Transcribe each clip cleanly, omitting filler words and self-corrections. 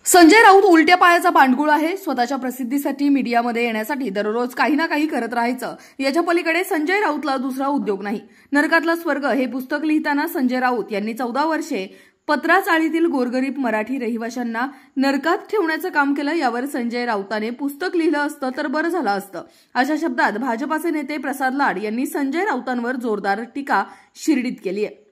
संजय राऊत उलट्या पायाचा बांडगुळ आहे। स्वतःच्या प्रसिद्धीसाठी मीडियामध्ये येण्यासाठी दररोज काही ना काही करत राहायचं, याच्या पलीकडे संजय राऊतला दुसरा उद्योग नाही। नरकातला स्वर्ग हे पुस्तक लिहिताना संजय राऊत यांनी 14 वर्षे पत्राचाळीतील गोरगरीब मराठी रहिवाशांना नरकात ठेवण्याचं काम केलं। यावर संजय राऊताने पुस्तक लिहिलं असतं तर बरं झालं असतं, अशा शब्दात भाजपाचे नेते प्रसाद लाड यांनी संजय राऊतांवर जोरदार टीका शिर्डीत केली आहे।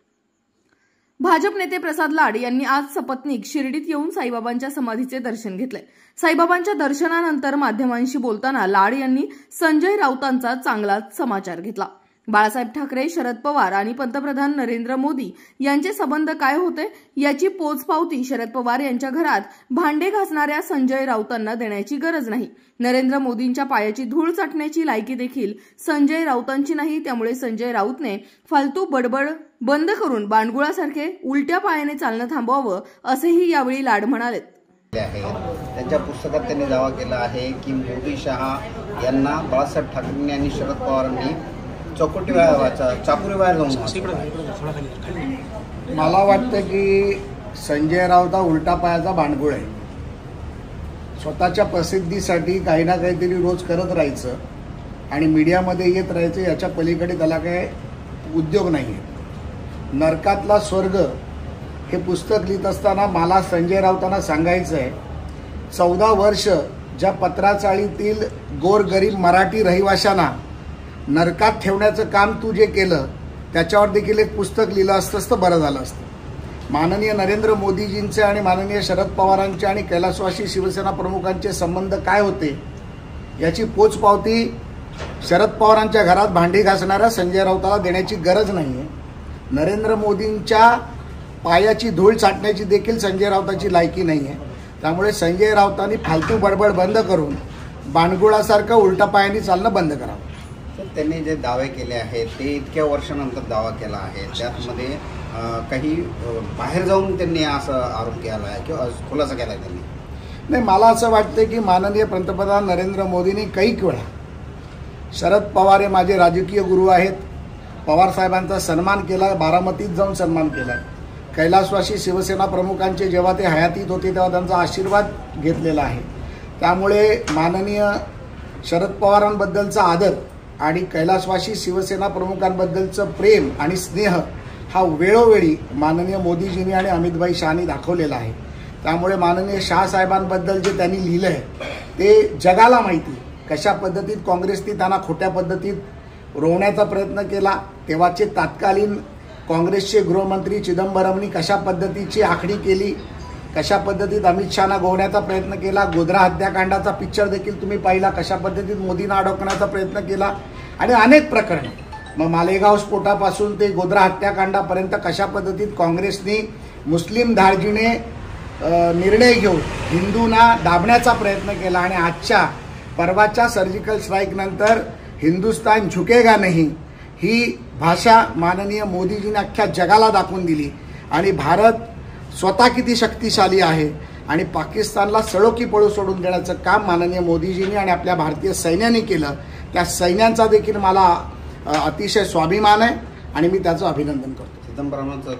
भाजप नेते प्रसाद लाड यांनी आज सपत्नीक शिर्डीत येऊन साईबाबांच्या समाधीचे दर्शन घेतले। साईबाबांच्या दर्शनानंतर माध्यमांशी बोलताना लाड यांनी संजय राऊतांचा चांगलाच समाचार घेतला। बाळासाहेब ठाकरे, शरद पवार आणि पंतप्रधान नरेंद्र मोदी यांचे संबंध काय होते याची पोचपावती शरद पवार यांच्या घरात भांडे घासणाऱ्या संजय राऊतांना देण्याची गरज नाही। नरेंद्र मोदींच्या पायाची धूळ चाटण्याची लायकी देखील संजय राऊतांची नाही। त्यामुळे संजय राऊतने फालतू बडबड बंद करून बांडगुळासारखे उलट्या पायाने चालणं थांबवावं, असेही यावेळी लाड म्हणाले। त्यांच्या पुस्तकात त्यांनी दावा केला आहे की मोदी शहा यांना बाळासाहेब ठाकरेंनी आणि शरद पवारांनी चाकुरीबाहेर जाऊन मला वाटतं की संजय राऊत हा उलटा पायाचा भांडगुळ आहे। स्वतःच्या प्रसिद्धीसाठी काही ना काहीतरी रोज करत राहायचं आणि मीडियामध्ये येत राहायचं, याच्या पलीकडे त्याला काय उद्योग नाही आहे। नरकातला स्वर्ग हे पुस्तक लिहित असताना मला संजय राऊतांना सांगायचं आहे, 14 वर्ष ज्या पत्राचाळीतील गोरगरीब मराठी रहिवाशांना नरकात ठेवण्याचं काम तू जे केलं त्याच्यावर देखील एक पुस्तक लिहिलं असतंच तर बरं झालं असतं। माननीय नरेंद्र मोदीजींचे आणि माननीय शरद पवारांचे आणि कैलासवासी शिवसेना प्रमुखांचे संबंध काय होते याची पोचपावती शरद पवारांच्या घरात भांडी घासणाऱ्या संजय राऊताला देण्याची गरज नाही आहे। नरेंद्र मोदींच्या पायाची धूळ चाटण्याची देखील संजय राऊतांची लायकी नाही आहे। त्यामुळे संजय राऊतांनी फालतू बडबड बंद करून बांडगुळासारखं उलटा पायाने चालणं बंद करावं। त्यांनी जे दावे केले आहेत ते इतक्या वर्षानंतर दावा केला आहे, त्यामध्ये काही बाहेर जाऊन त्यांनी असं आरोप केला आहे किंवा खुलासा केला आहे त्यांनी। नाही, मला असं वाटतं की माननीय पंतप्रधान नरेंद्र मोदींनी कैक वेळा, शरद पवार हे माझे राजकीय गुरु आहेत, पवार साहेबांचा सन्मान केला, बारामतीत जाऊन सन्मान केला, कैलासवासी शिवसेना प्रमुखांचे जेव्हा ते हयातीत होते तेव्हा त्यांचा आशीर्वाद घेतलेला आहे। त्यामुळे माननीय शरद पवारांबद्दलचा आदर आणि कैलासवासी शिवसेना प्रमुखांबद्दलचं प्रेम आणि स्नेह हा वेळोवेळी माननीय मोदीजींनी आणि अमितभाई शहानी दाखवलेला आहे। त्यामुळे माननीय शाह साहेबांबद्दल जे त्यांनी लिहिलं आहे ते जगाला माहिती, कशा पद्धतीत काँग्रेसने त्यांना खोट्या पद्धतीत रोवण्याचा प्रयत्न केला, तेव्हाचे तत्कालीन काँग्रेसचे गृहमंत्री चिदंबरमनी कशा पद्धतीची आखणी केली, कशा पद्धतीत अमित शहाना गोवण्याचा प्रयत्न केला, गोधरा हत्याकांडाचा पिक्चर देखील तुम्ही पाहिला, कशा पद्धतीत मोदींना अडकवण्याचा प्रयत्न केला आणि अनेक प्रकरणं, मग मालेगाव स्फोटापासून ते गोधरा हत्याकांडापर्यंत कशा पद्धतीत काँग्रेसने मुस्लिम धार्जिणे निर्णय घेऊन हिंदूंना दाबण्याचा प्रयत्न केला आणि आजच्या परवाच्या सर्जिकल स्ट्राईक नंतर हिंदुस्तान झुकेगा नहीं ही भाषा माननीय मोदीजींनी अख्ख्या जगाला दाखवून दिली आणि भारत स्वतः किती शक्तिशाली आहे आणि पाकिस्तानला सळोकी पळू सोडून देण्याचं काम माननीय मोदीजींनी आणि आपल्या भारतीय सैन्याने केलं। त्या सैन्यांचा देखील मला अतिशय स्वाभिमान आहे आणि मी त्याचं अभिनंदन करतो। चिदंबरमचं